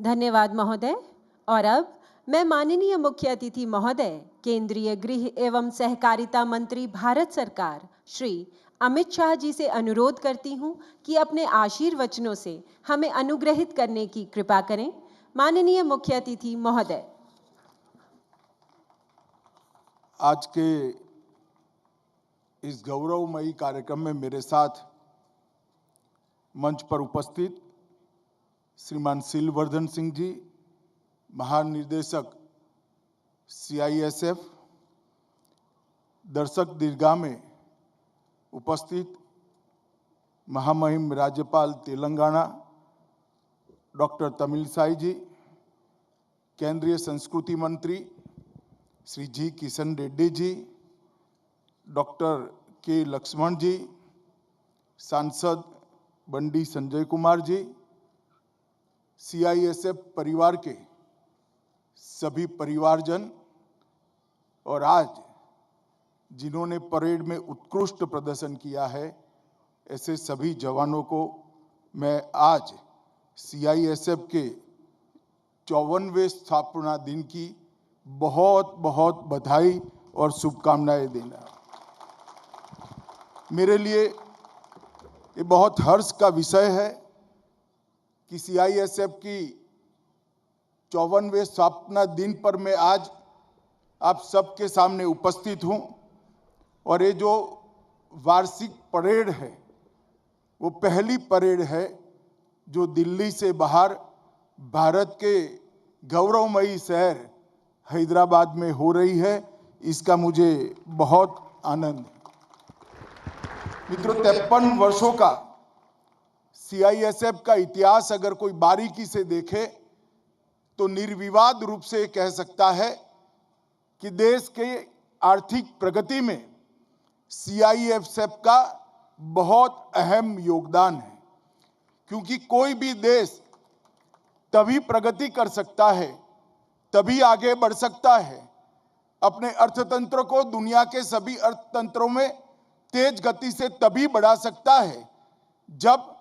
धन्यवाद महोदय। और अब मैं माननीय मुख्य अतिथि महोदय, केंद्रीय गृह एवं सहकारिता मंत्री भारत सरकार श्री अमित शाह जी से अनुरोध करती हूं कि अपने आशीर्वचनों से हमें अनुग्रहित करने की कृपा करें। माननीय मुख्य अतिथि महोदय। आज के इस गौरवमयी कार्यक्रम में मेरे साथ मंच पर उपस्थित श्रीमान सिलवर्धन सिंह जी, महानिर्देशक CISF, दर्शक दीर्घा में उपस्थित महामहिम राज्यपाल तेलंगाना डॉक्टर तमिलसाई जी, केंद्रीय संस्कृति मंत्री श्री जी किशन रेड्डी जी, डॉक्टर के लक्ष्मण जी, सांसद बंडी संजय कुमार जी, CISF परिवार के सभी परिवारजन और आज जिन्होंने परेड में उत्कृष्ट प्रदर्शन किया है, ऐसे सभी जवानों को मैं आज CISF के 54वें स्थापना दिन की बहुत बहुत बधाई और शुभकामनाएं देना। मेरे लिए ये बहुत हर्ष का विषय है कि CISF की 54वें स्थापना दिन पर मैं आज आप सबके सामने उपस्थित हूं और ये जो वार्षिक परेड है वो पहली परेड है जो दिल्ली से बाहर भारत के गौरवमयी शहर हैदराबाद में हो रही है। इसका मुझे बहुत आनंद है। मित्रों, 53 वर्षों का CISF का इतिहास अगर कोई बारीकी से देखे तो निर्विवाद रूप से कह सकता है कि देश के आर्थिक प्रगति में CISF का बहुत अहम योगदान है, क्योंकि कोई भी देश तभी प्रगति कर सकता है, तभी आगे बढ़ सकता है, अपने अर्थतंत्र को दुनिया के सभी अर्थतंत्रों में तेज गति से तभी बढ़ा सकता है जब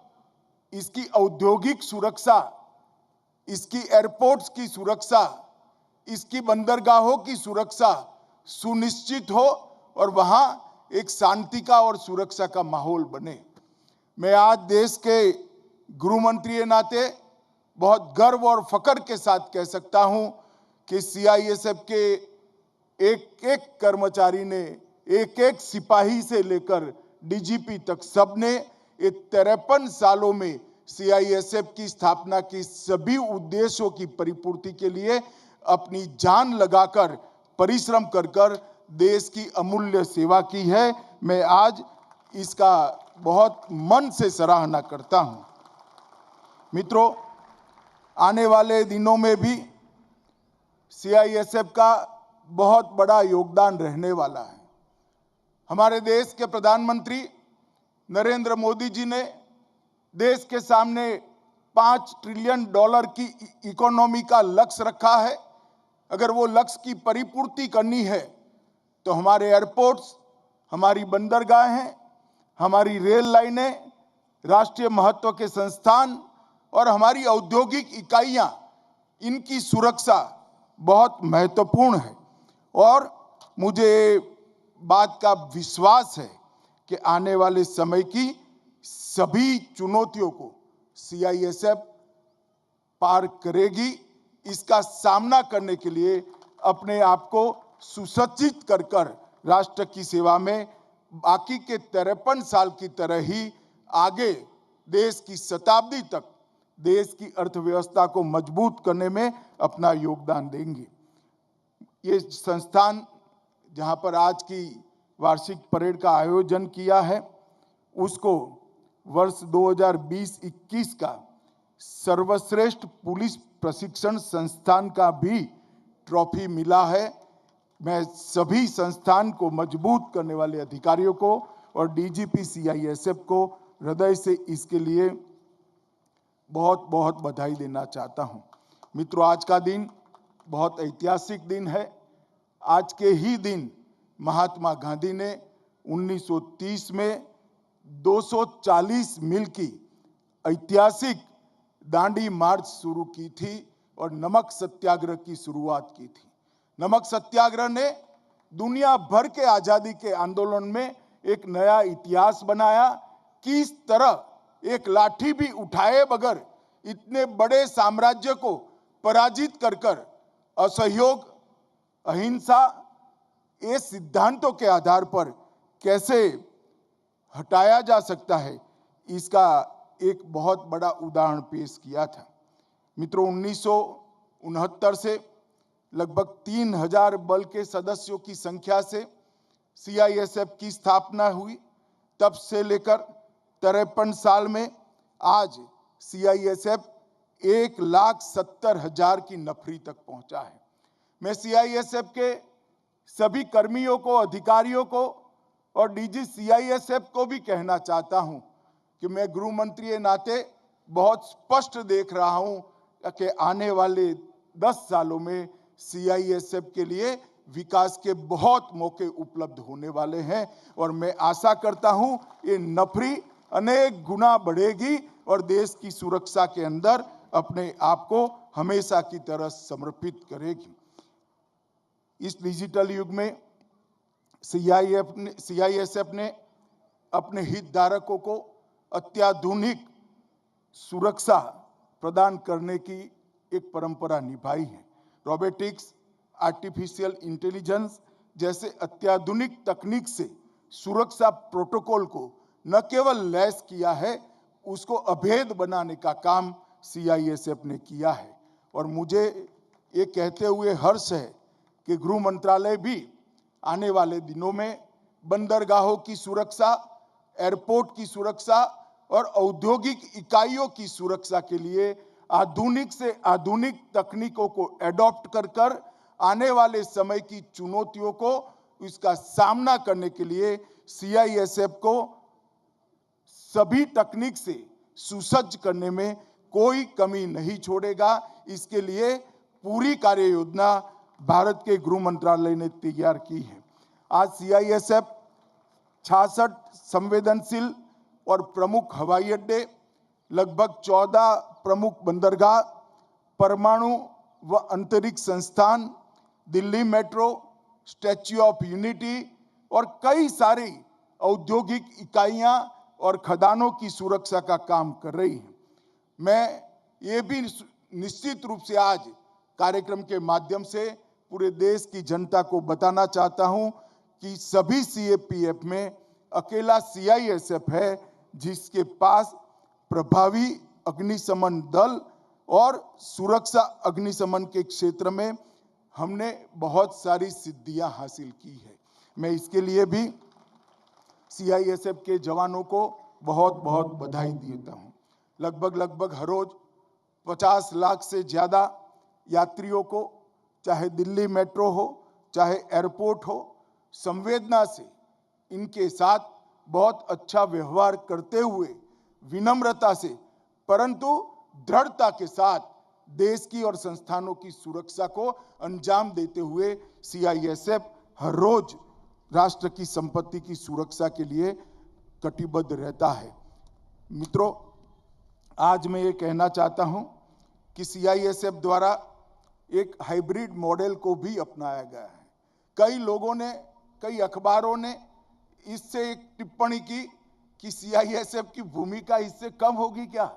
इसकी औद्योगिक सुरक्षा, इसकी एयरपोर्ट्स की सुरक्षा, इसकी बंदरगाहों की सुरक्षा सुनिश्चित हो और वहां एक शांति का और सुरक्षा का माहौल बने। मैं आज देश के गृह मंत्री के नाते बहुत गर्व और फख्र के साथ कह सकता हूं कि CISF के एक एक कर्मचारी ने, एक एक सिपाही से लेकर DGP तक सबने ये 53 सालों में CISF की स्थापना की सभी उद्देश्यों की परिपूर्ति के लिए अपनी जान लगाकर, परिश्रम कर कर देश की अमूल्य सेवा की है। मैं आज इसका बहुत मन से सराहना करता हूं। मित्रों, आने वाले दिनों में भी CISF का बहुत बड़ा योगदान रहने वाला है। हमारे देश के प्रधानमंत्री नरेंद्र मोदी जी ने देश के सामने $5 ट्रिलियन की इकोनॉमी का लक्ष्य रखा है। अगर वो लक्ष्य की परिपूर्ति करनी है तो हमारे एयरपोर्ट्स, हमारी बंदरगाहें, हमारी रेल लाइनें, राष्ट्रीय महत्व के संस्थान और हमारी औद्योगिक इकाइयां, इनकी सुरक्षा बहुत महत्वपूर्ण है। और मुझे बात का विश्वास है कि आने वाले समय की सभी चुनौतियों को CISF पार करेगी। इसका सामना करने के लिए अपने आप को सुसज्जित कर कर राष्ट्र की सेवा में बाकी के 53 साल की तरह ही आगे देश की शताब्दी तक देश की अर्थव्यवस्था को मजबूत करने में अपना योगदान देंगे। ये संस्थान जहां पर आज की वार्षिक परेड का आयोजन किया है, उसको वर्ष 2020-21 का सर्वश्रेष्ठ पुलिस प्रशिक्षण संस्थान का भी ट्रॉफी मिला है। मैं सभी संस्थान को मजबूत करने वाले अधिकारियों को और DGP CISF को हृदय से इसके लिए बहुत बहुत बधाई देना चाहता हूं। मित्रों, आज का दिन बहुत ऐतिहासिक दिन है। आज के ही दिन महात्मा गांधी ने 1930 में 240 मील की ऐतिहासिक दांडी मार्च शुरू की थी। और नमक सत्याग्रह की शुरुआत की थी। नमक सत्याग्रह ने दुनिया भर के आजादी के आंदोलन में एक नया इतिहास बनाया। किस तरह एक लाठी भी उठाए बगैर इतने बड़े साम्राज्य को पराजित कर कर असहयोग, अहिंसा, ये सिद्धांतों के आधार पर कैसे हटाया जा सकता है, इसका एक बहुत बड़ा उदाहरण पेश किया था। मित्रों, 1969 से लगभग 3000 बल के सदस्यों की संख्या से CISF की स्थापना हुई। तब से लेकर 53 साल में आज CISF 1,70,000 की नफरी तक पहुंचा है। मैं CISF के सभी कर्मियों को, अधिकारियों को और DG CISF को भी कहना चाहता हूं कि मैं गृह मंत्री के नाते बहुत स्पष्ट देख रहा हूं कि आने वाले 10 सालों में CISF के लिए विकास के बहुत मौके उपलब्ध होने वाले हैं और मैं आशा करता हूं ये नफरी अनेक गुना बढ़ेगी और देश की सुरक्षा के अंदर अपने आप को हमेशा की तरह समर्पित करेगी। इस डिजिटल युग में CISF ने अपने हितधारकों को अत्याधुनिक सुरक्षा प्रदान करने की एक परंपरा निभाई है। रोबोटिक्स, आर्टिफिशियल इंटेलिजेंस जैसे अत्याधुनिक तकनीक से सुरक्षा प्रोटोकॉल को न केवल लैस किया है, उसको अभेद बनाने का काम CISF ने किया है। और मुझे ये कहते हुए हर्ष है कि गृह मंत्रालय भी आने वाले दिनों में बंदरगाहों की सुरक्षा, एयरपोर्ट की सुरक्षा और औद्योगिक इकाइयों की सुरक्षा के लिए आधुनिक से आधुनिक तकनीकों को एडॉप्ट कर आने वाले समय की चुनौतियों को, इसका सामना करने के लिए CISF को सभी तकनीक से सुसज्ज करने में कोई कमी नहीं छोड़ेगा। इसके लिए पूरी कार्य योजना भारत के गृह मंत्रालय ने तैयार की है। आज CISF 66 संवेदनशील और प्रमुख हवाई अड्डे, लगभग 14 प्रमुख बंदरगाह, परमाणु व अंतरिक्ष संस्थान, Delhi metro, statue of unity और कई सारी औद्योगिक इकाइयां और खदानों की सुरक्षा का काम कर रही है। मैं ये भी निश्चित रूप से आज कार्यक्रम के माध्यम से पूरे देश की जनता को बताना चाहता हूं कि सभी CAPF में अकेला CISF है जिसके पास प्रभावी अग्निशमन दल और सुरक्षा अग्निशमन के क्षेत्र में हमने बहुत सारी सिद्धियां हासिल की है। मैं इसके लिए भी CISF के जवानों को बहुत बहुत बधाई देता हूं। लगभग हर रोज 50 लाख से ज़्यादा यात्रियों को, चाहे दिल्ली मेट्रो हो, चाहे एयरपोर्ट हो, संवेदना से इनके साथ बहुत अच्छा व्यवहार करते हुए, विनम्रता से परंतु दृढ़ता के साथ देश की और संस्थानों की सुरक्षा को अंजाम देते हुए CISF हर रोज राष्ट्र की संपत्ति की सुरक्षा के लिए कटिबद्ध रहता है। मित्रों, आज मैं ये कहना चाहता हूं कि CISF द्वारा एक हाइब्रिड मॉडल को भी अपनाया गया है। कई लोगों ने, कई अखबारों ने इससे एक टिप्पणी की कि CISF की भूमिका इससे कम होगी क्या?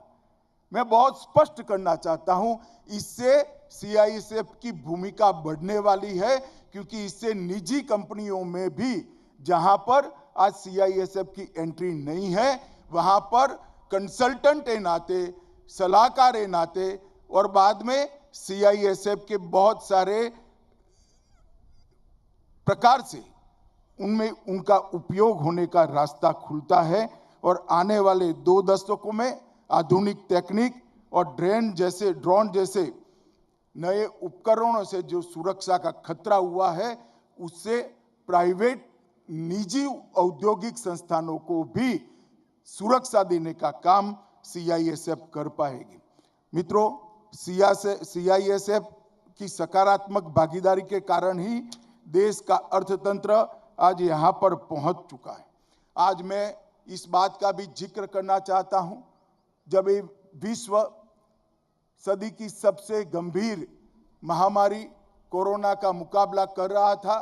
मैं बहुत स्पष्ट करना चाहता हूं, इससे CISF की भूमिका बढ़ने वाली है, क्योंकि इससे निजी कंपनियों में भी जहां पर आज CISF की एंट्री नहीं है, वहां पर कंसल्टेंट के नाते, सलाहकार के नाते और बाद में CISF के बहुत सारे प्रकार से उनमें उनका उपयोग होने का रास्ता खुलता है। और आने वाले 2 दशकों में आधुनिक तकनीक और ड्रोन जैसे नए उपकरणों से जो सुरक्षा का खतरा हुआ है, उससे प्राइवेट निजी औद्योगिक संस्थानों को भी सुरक्षा देने का काम CISF कर पाएगी। मित्रों, CISF की सकारात्मक भागीदारी के कारण ही देश का अर्थतंत्र आज यहाँ पर पहुँच चुका है। आज मैं इस बात का भी जिक्र करना चाहता हूँ, जब ये विश्व सदी की सबसे गंभीर महामारी कोरोना का मुकाबला कर रहा था,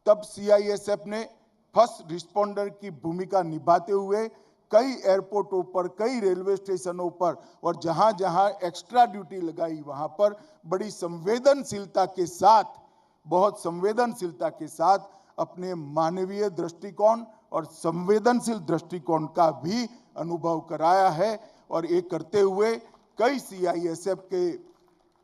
तब सीआईएसएफ ने फर्स्ट रिस्पॉन्डर की भूमिका निभाते हुए कई एयरपोर्टों पर, कई रेलवे स्टेशनों पर और जहां जहां एक्स्ट्रा ड्यूटी लगाई वहां पर बड़ी संवेदनशीलता के साथ, बहुत संवेदनशीलता के साथ अपने मानवीय दृष्टिकोण और संवेदनशील दृष्टिकोण का भी अनुभव कराया है। और ये करते हुए कई सीआईएसएफ के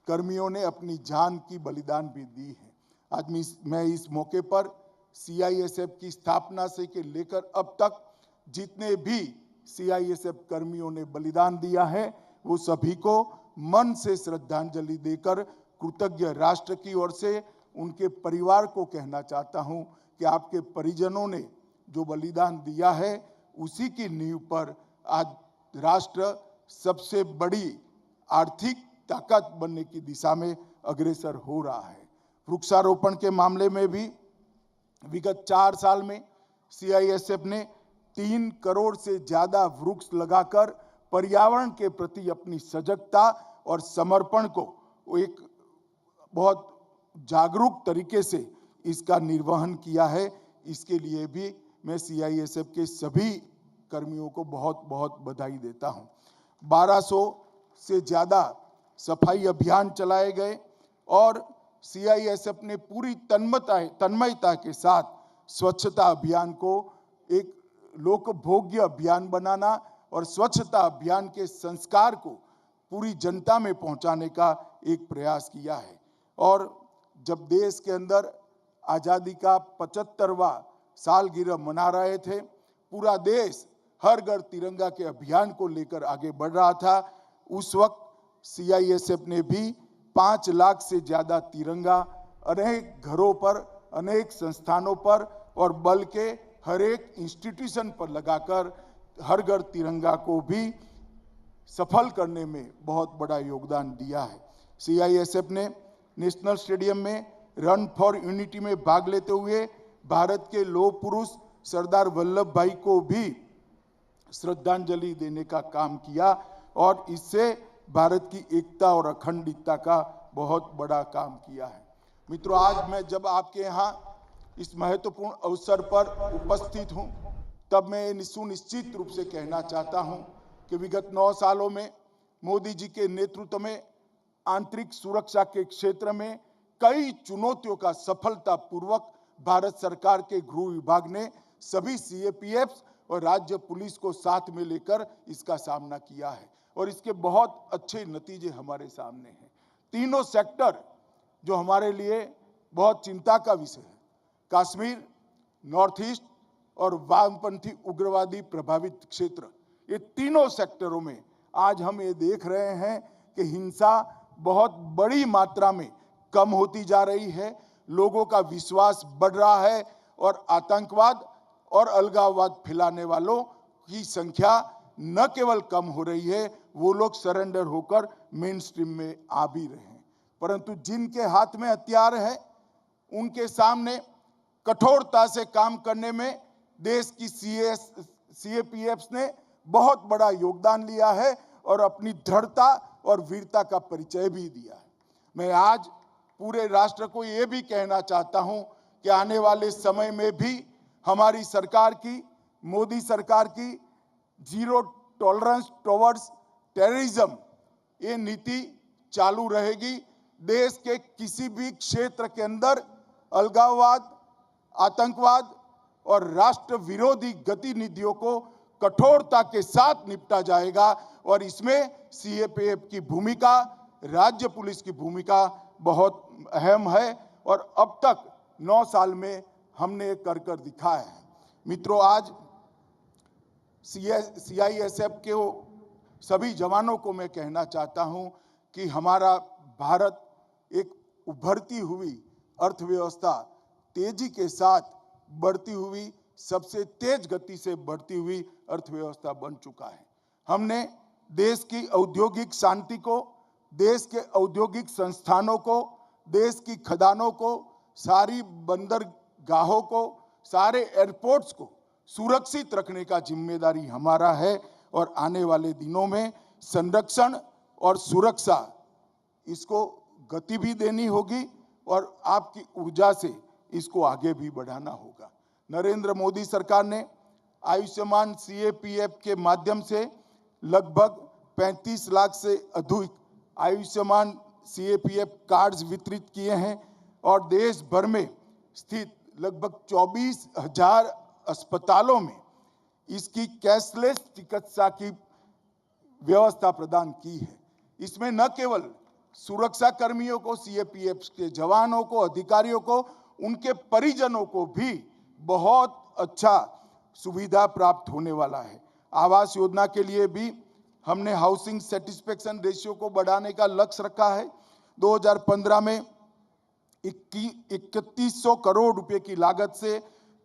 कर्मियों ने अपनी जान की बलिदान भी दी है। आज मैं इस मौके पर सीआईएसएफ की स्थापना से के लेकर अब तक जितने भी सीआईएसएफ कर्मियों ने बलिदान दिया है, वो सभी को मन से श्रद्धांजलि देकर कृतज्ञ राष्ट्र की ओर से उनके परिवार को कहना चाहता हूं कि आपके परिजनों ने जो बलिदान दिया है, उसी की नींव पर आज राष्ट्र सबसे बड़ी आर्थिक ताकत बनने की दिशा में अग्रसर हो रहा है। वृक्षारोपण के मामले में भी विगत 4 साल में सीआईएसएफ ने 3 करोड़ से ज्यादा वृक्ष लगाकर पर्यावरण के प्रति अपनी सजगता और समर्पण को एक बहुत जागरूक तरीके से इसका निर्वहन किया है। इसके लिए भी मैं सीआईएसएफ के सभी कर्मियों को बहुत बहुत बधाई देता हूं। 1200 से ज्यादा सफाई अभियान चलाए गए और सीआईएसएफ ने पूरी तन्मयता के साथ स्वच्छता अभियान को एक लोकभोग्य अभियान बनाना और स्वच्छता अभियान के संस्कार को पूरी जनता में पहुंचाने का एक प्रयास किया है। और जब देश के अंदर आज़ादी का 75वां सालगिरह मना रहे थे, पूरा देश हर घर तिरंगा के अभियान को लेकर आगे बढ़ रहा था, उस वक्त सीआईएसएफ ने भी 5 लाख से ज्यादा तिरंगा अनेक घरों पर, अनेक संस्थानों पर और बल के हर एक इंस्टीट्यूशन पर लगाकर हर घर तिरंगा को भी सफल करने में बहुत बड़ा योगदान दिया है। सीआईएसएफ ने नेशनल स्टेडियम में रन फॉर यूनिटी में भाग लेते हुए भारत के लौह पुरुष सरदार वल्लभ भाई को भी श्रद्धांजलि देने का काम किया और इससे भारत की एकता और अखंडता का बहुत बड़ा काम किया है। मित्रों, आज मैं जब आपके यहाँ इस महत्वपूर्ण अवसर पर उपस्थित हूँ, तब मैं सुनिश्चित रूप से कहना चाहता हूँ कि विगत 9 सालों में मोदी जी के नेतृत्व में आंतरिक सुरक्षा के क्षेत्र में कई चुनौतियों का सफलतापूर्वक भारत सरकार के गृह विभाग ने सभी सीएपीएफ और राज्य पुलिस को साथ में लेकर इसका सामना किया है और इसके बहुत अच्छे नतीजे हमारे सामने हैं। तीनों सेक्टर जो हमारे लिए बहुत चिंता का विषय है, कश्मीर, नॉर्थ ईस्ट और वामपंथी उग्रवादी प्रभावित क्षेत्र, ये तीनों सेक्टरों में आज हम ये देख रहे हैं कि हिंसा बहुत बड़ी मात्रा में कम होती जा रही है, लोगों का विश्वास बढ़ रहा है और आतंकवाद और अलगाववाद फैलाने वालों की संख्या न केवल कम हो रही है, वो लोग सरेंडर होकर मेन स्ट्रीम में आ भी रहे हैं। परंतु जिनके हाथ में हथियार है, उनके सामने कठोरता से काम करने में देश की सीएपीएफ ने बहुत बड़ा योगदान लिया है और अपनी दृढ़ता और वीरता का परिचय भी दिया है। मैं आज पूरे राष्ट्र को ये भी कहना चाहता हूं कि आने वाले समय में भी हमारी सरकार की, मोदी सरकार की जीरो टॉलरेंस टुवर्ड्स टेररिज्म ये नीति चालू रहेगी। देश के किसी भी क्षेत्र के अंदर अलगाववाद, आतंकवाद और राष्ट्र विरोधी गतिविधियों को कठोरता के साथ निपटा जाएगा और इसमें सीएपीएफ की भूमिका, राज्य पुलिस की भूमिका बहुत अहम है और अब तक 9 साल में हमने कर दिखाया है। मित्रों, आज सीआईएसएफ के सभी जवानों को मैं कहना चाहता हूं कि हमारा भारत एक उभरती हुई अर्थव्यवस्था, तेजी के साथ बढ़ती हुई, सबसे तेज गति से बढ़ती हुई अर्थव्यवस्था बन चुका है। हमने देश की औद्योगिक शांति को, देश के औद्योगिक संस्थानों को, देश की खदानों को, सारी बंदरगाहों को, सारे एयरपोर्ट्स को सुरक्षित रखने का जिम्मेदारी हमारा है और आने वाले दिनों में संरक्षण और सुरक्षा इसको गति भी देनी होगी और आपकी ऊर्जा से इसको आगे भी बढ़ाना होगा। नरेंद्र मोदी सरकार ने आयुष्मान सीएपीएफ के माध्यम से लगभग 35 लाख से अधिक आयुष्मान सीएपीएफ कार्ड्स वितरित किए हैं और देश भर में स्थित लगभग 24,000 अस्पतालों में इसकी कैशलेस चिकित्सा की व्यवस्था प्रदान की है। इसमें न केवल सुरक्षा कर्मियों को, सीएपीएफ के जवानों को, अधिकारियों को, उनके परिजनों को भी बहुत अच्छा सुविधा प्राप्त होने वाला है। आवास योजना के लिए भी हमने हाउसिंग सेटिस्फेक्शन रेशियो को बढ़ाने का लक्ष्य रखा है। 2015 में 3100 करोड़ रुपए की लागत से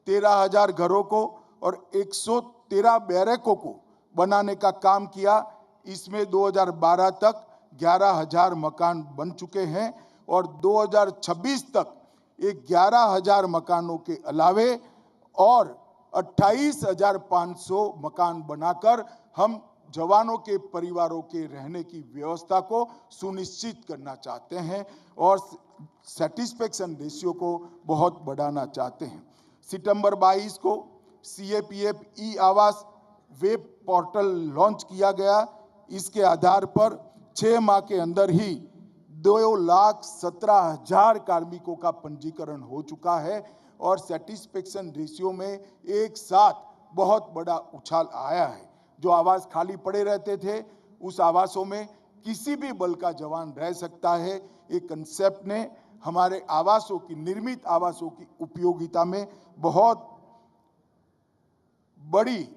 13,000 घरों को और 113 बैरकों को बनाने का काम किया। इसमें 2012 तक 11,000 मकान बन चुके हैं और 2026 तक 11,000 मकानों के अलावे और 28,500 मकान बनाकर हम जवानों के परिवारों के रहने की व्यवस्था को सुनिश्चित करना चाहते हैं और सेटिस्फेक्शन रेशियो को बहुत बढ़ाना चाहते हैं। सितंबर 22 को सीएपीएफ ई आवास वेब पोर्टल लॉन्च किया गया। इसके आधार पर 6 माह के अंदर ही 2,17,000 कार्मिकों का पंजीकरण हो चुका है और सेटिस्फेक्शन रेशियो में एक साथ बहुत बड़ा उछाल आया है। जो आवास खाली पड़े रहते थे, उस आवासों में किसी भी बल का जवान रह सकता है। एक कंसेप्ट ने हमारे आवासों की, निर्मित आवासों की उपयोगिता में बहुत बड़ी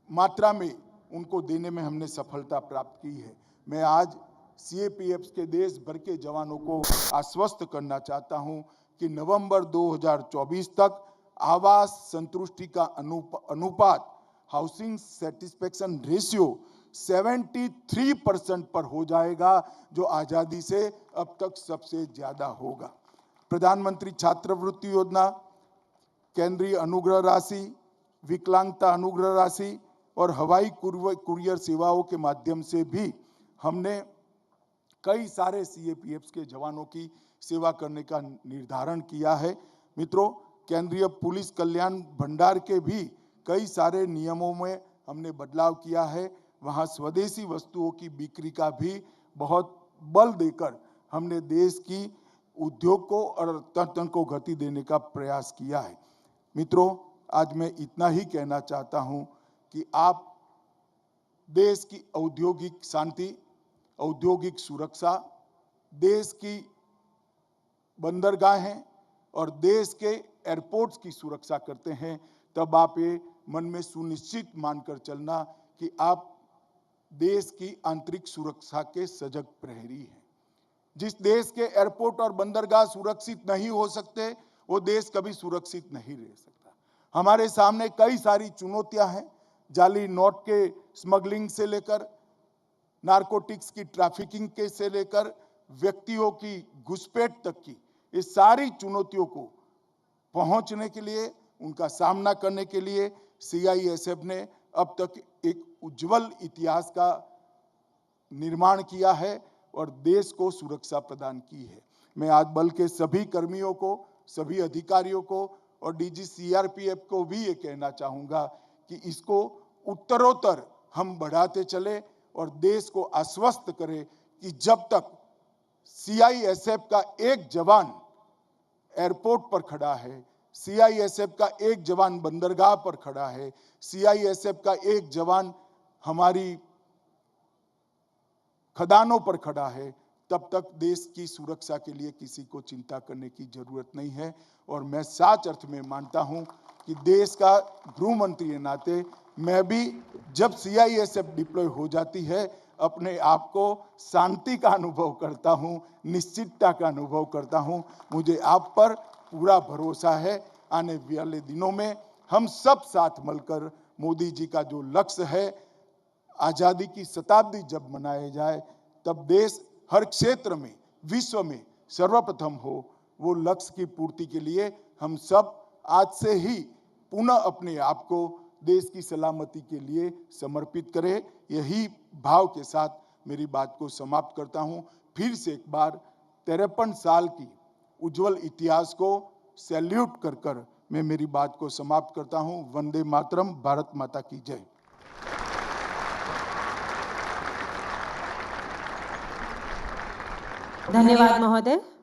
मात्रा में उनको देने में हमने सफलता प्राप्त की है। मैं आज सीएपीएफ के देश भर के जवानों को आश्वस्त करना चाहता हूं कि नवंबर 2024 तक आवास संतुष्टि का अनुपात, हाउसिंग सेटिस्फेक्शन रेशियो 73% पर हो जाएगा, जो आज़ादी से अब तक सबसे ज़्यादा होगा। प्रधानमंत्री छात्रवृत्ति योजना, केंद्रीय अनुग्रह राशि, विकलांगता अनुग्रह राशि और हवाई कुरियर सेवाओं के माध्यम से भी हमने कई सारे सीएपीएफ के जवानों की सेवा करने का निर्धारण किया है। मित्रों, केंद्रीय पुलिस कल्याण भंडार के भी कई सारे नियमों में हमने बदलाव किया है। वहाँ स्वदेशी वस्तुओं की बिक्री का भी बहुत बल देकर हमने देश की उद्योग को और अर्थतंत्र को गति देने का प्रयास किया है। मित्रों, आज मैं इतना ही कहना चाहता हूँ कि आप देश की औद्योगिक शांति, औद्योगिक सुरक्षा, देश की बंदरगाहें और देश के एयरपोर्ट्स की सुरक्षा करते हैं, तब आप ये मन में सुनिश्चित मानकर चलना कि आप देश की आंतरिक सुरक्षा के सजग प्रहरी हैं। जिस देश के एयरपोर्ट और बंदरगाह सुरक्षित नहीं हो सकते, वो देश कभी सुरक्षित नहीं रह सकता। हमारे सामने कई सारी चुनौतियां हैं, जाली नोट के स्मगलिंग से लेकर नारकोटिक्स की ट्रैफिकिंग के से लेकर व्यक्तियों की घुसपैठ तक की, इस सारी चुनौतियों को पहुंचने के लिए, उनका सामना करने के लिए सीआईएसएफ ने अब तक एक उज्जवल इतिहास का निर्माण किया है और देश को सुरक्षा प्रदान की है। मैं आज बल के सभी कर्मियों को, सभी अधिकारियों को और डीजी सीआरपीएफ को भी ये कहना चाहूँगा कि इसको उत्तरोत्तर हम बढ़ाते चले और देश को आश्वस्त करें कि जब तक सीआईएसएफ का एक जवान एयरपोर्ट पर खड़ा है, सीआईएसएफ का एक जवान बंदरगाह पर खड़ा है, सीआईएसएफ का एक जवान हमारी खदानों पर खड़ा है, तब तक देश की सुरक्षा के लिए किसी को चिंता करने की जरूरत नहीं है। और मैं सच अर्थ में मानता हूं कि देश का गृह मंत्री के नाते मैं भी जब सीआईएसएफ डिप्लॉय हो जाती है, अपने आप को शांति का अनुभव करता हूं, निश्चितता का अनुभव करता हूं। मुझे आप पर पूरा भरोसा है। आने वाले दिनों में हम सब साथ मिलकर मोदी जी का जो लक्ष्य है, आज़ादी की शताब्दी जब मनाया जाए, तब देश हर क्षेत्र में, विश्व में सर्वप्रथम हो, वो लक्ष्य की पूर्ति के लिए हम सब आज से ही पुनः अपने आप को देश की सलामती के लिए समर्पित करें। यही भाव के साथ मेरी बात को समाप्त करता हूं। फिर से एक बार 53 साल की उज्जवल इतिहास को सैल्यूट कर कर मैं मेरी बात को समाप्त करता हूं। वंदे मातरम, भारत माता की जय। धन्यवाद महोदय।